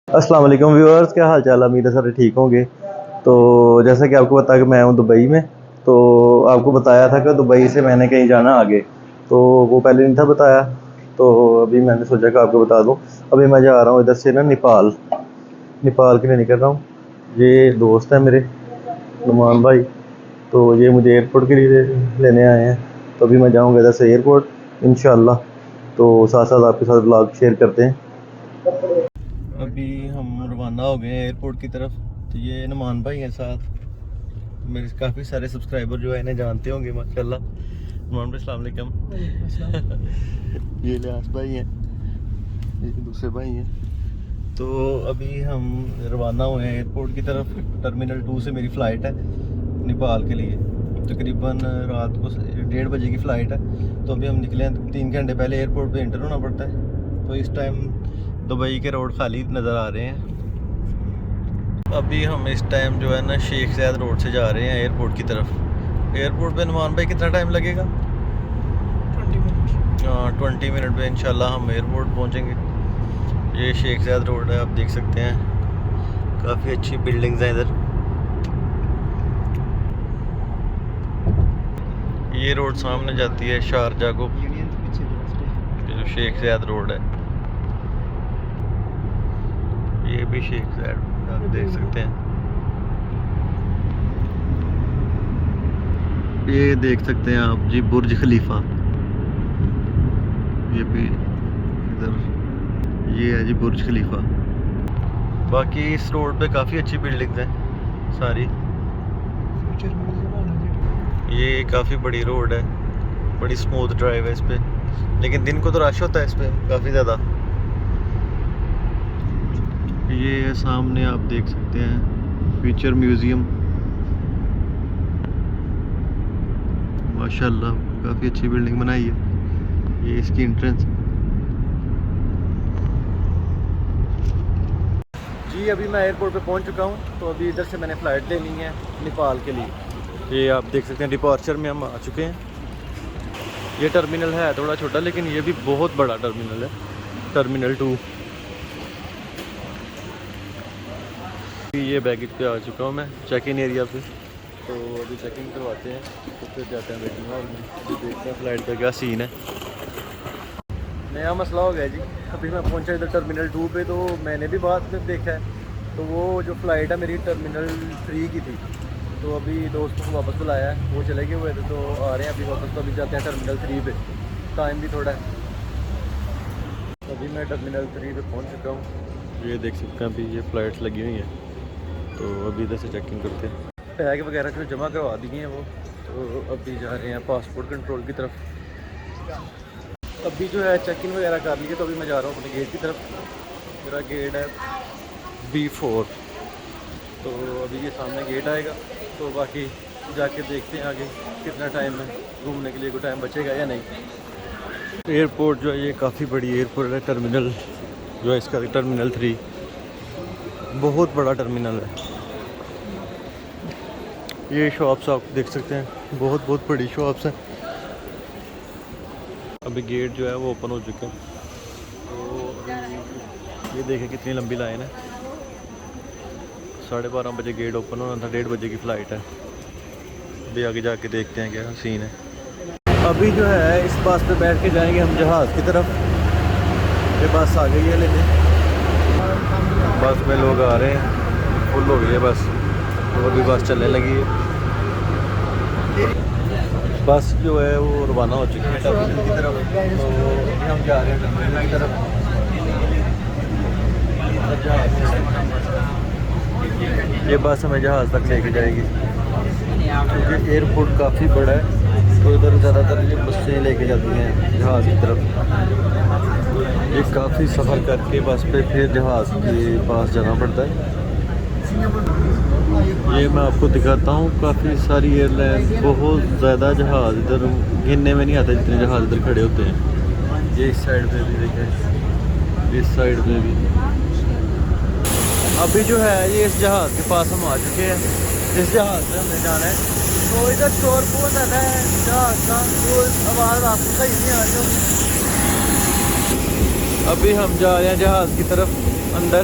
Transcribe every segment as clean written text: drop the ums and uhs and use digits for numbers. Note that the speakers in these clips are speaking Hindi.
अस्सलाम वालेकुम व्यूअर्स, क्या हाल चाल। उम्मीद है सारे ठीक होंगे। तो जैसा कि आपको पता कि मैं हूँ दुबई में, तो आपको बताया था कि दुबई से मैंने कहीं जाना आगे, तो वो पहले नहीं था बताया। तो अभी मैंने सोचा कि आपको बता दूँ। अभी मैं जा रहा हूँ इधर से ना नेपाल के लिए निकल रहा हूँ। ये दोस्त है मेरे, नुमान भाई, तो ये मुझे एयरपोर्ट के लिए लेने आए हैं। तो अभी मैं जाऊँगा इधर से एयरपोर्ट इंशाल्लाह। तो साथ साथ आपके साथ ब्लॉग शेयर करते हैं। अभी हम रवाना हो गए हैं एयरपोर्ट की तरफ। तो ये नुमान भाई हैं साथ। मेरे काफ़ी सारे सब्सक्राइबर जो है इन्हें जानते होंगे माशाल्लाह। नुमान भाई अस्सलाम वालेकुम। ये लियास भाई हैं, ये दूसरे भाई हैं। तो अभी हम रवाना हुए हैं एयरपोर्ट की तरफ। टर्मिनल 2 से मेरी फ़्लाइट है नेपाल के लिए। तकरीबन रात को 1:30 बजे की फ़्लाइट है। तो अभी हम निकले हैं, 3 घंटे पहले एयरपोर्ट पे एंटर होना पड़ता है। तो इस टाइम दुबई के रोड खाली नज़र आ रहे हैं। अभी हम इस टाइम जो है ना शेख ज़ायद रोड से जा रहे हैं एयरपोर्ट की तरफ। एयरपोर्ट पे नुमान भाई कितना टाइम लगेगा? 20 मिनट। हाँ, 20 मिनट में इंशाल्लाह हम एयरपोर्ट पहुंचेंगे। ये शेख ज़ायद रोड है, आप देख सकते हैं। काफ़ी अच्छी बिल्डिंग्स हैं इधर। ये रोड सामने जाती है शारजा को, जो शेख ज़ायद रोड है। ये भी शेख ज़ायद आप देख सकते हैं। ये देख सकते हैं आप जी बुर्ज खलीफा। ये भी इधर, ये है जी बुर्ज खलीफा। बाकी इस रोड पे काफ़ी अच्छी बिल्डिंग्स हैं सारी। ये काफ़ी बड़ी रोड है, बड़ी स्मूथ ड्राइव है इस पे। लेकिन दिन को तो रश होता है इस पे काफ़ी ज़्यादा। ये सामने आप देख सकते हैं फ्यूचर म्यूज़ियम, माशाल्लाह काफ़ी अच्छी बिल्डिंग बनाई है। ये इसकी एंट्रेंस जी। अभी मैं एयरपोर्ट पे पहुंच चुका हूं। तो अभी इधर से मैंने फ़्लाइट लेनी है नेपाल के लिए। ये आप देख सकते हैं डिपार्चर में हम आ चुके हैं। ये टर्मिनल है थोड़ा छोटा, लेकिन ये भी बहुत बड़ा टर्मिनल है, टर्मिनल 2। ये बैगेज पे आ चुका हूँ मैं चेक इन एरिया पे। तो अभी चेकिंग करवाते हैं, तो फिर जाते हैं वेटिंग हॉल में। अभी देखते हैं फ़्लाइट का क्या सीन है। नया मसला हो गया जी। अभी मैं पहुंचा इधर टर्मिनल 2 पे, तो मैंने भी बाद में देखा है, तो वो जो फ़्लाइट है मेरी टर्मिनल 3 की थी। तो अभी दोस्तों को वापस बुलाया है, वो चले गए हुए थे, तो आ रहे हैं अभी वापस। तो अभी जाते हैं टर्मिनल 3 पे, टाइम भी थोड़ा है। अभी मैं टर्मिनल 3 पे पहुंच चुका हूँ। ये देख सकते हैं अभी ये फ़्लाइट्स लगी हुई हैं। तो अभी इधर से चेकिंग करते हैं। बैग वगैरह जो जमा करवा दिए हैं वो, तो अभी जा रहे हैं पासपोर्ट कंट्रोल की तरफ। अभी जो है चेक इन वगैरह कर लिए, तो अभी मैं जा रहा हूँ अपने गेट की तरफ। मेरा गेट है B4। तो अभी ये सामने गेट आएगा, तो बाकी जाके देखते हैं आगे कितना टाइम है घूमने के लिए, कोई टाइम बचेगा या नहीं। एयरपोर्ट जो है ये काफ़ी बड़ी एयरपोर्ट है। टर्मिनल जो है इसका टर्मिनल 3 बहुत बड़ा टर्मिनल है। ये शॉप्स आप देख सकते हैं, बहुत बड़ी शॉप्स हैं। अभी गेट जो है वो ओपन हो चुके हैं। तो ये देखें कितनी लंबी लाइन है। 12:30 बजे गेट ओपन होना था, 1:30 बजे की फ़्लाइट है। अभी आगे जाके देखते हैं क्या सीन है। अभी जो है इस बस पे बैठ के जाएंगे हम जहाज़ की तरफ। ये बस आ गई है लेने, बस में लोग आ रहे हैं, फुल हो गई है बस। तो अभी बस चलने लगी है। बस जो है वो रवाना हो चुकी है टर्मिनल की तरफ। तो अभी हम जा रहे हैं टर्मिनल की तरफ। ये बस हमें जहाज़ तक लेके जाएगी, क्योंकि एयरपोर्ट काफ़ी बड़ा है। तो इधर ज़्यादातर ये बसें लेके जाती हैं जहाज़ की तरफ। ये काफ़ी सफ़र करके बस पे फिर जहाज़ के पास जाना पड़ता है। ये मैं आपको दिखाता हूँ, काफ़ी सारी एयरलाइन, बहुत ज़्यादा जहाज़ इधर गिनने में नहीं आता जितने जहाज़ इधर खड़े होते हैं। ये इस साइड पे भी देखें, इस साइड पे भी। अभी जो है ये इस जहाज़ के पास हम आ चुके हैं। इस जहाज़ से हमने जाना है। तो इधर शोर बहुत ज़्यादा है जहाज़ का, तो आवाज़ आपको सही नहीं आ रही होगी। अभी हम जा रहे हैं जहाज़ की तरफ अंदर।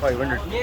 500.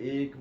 1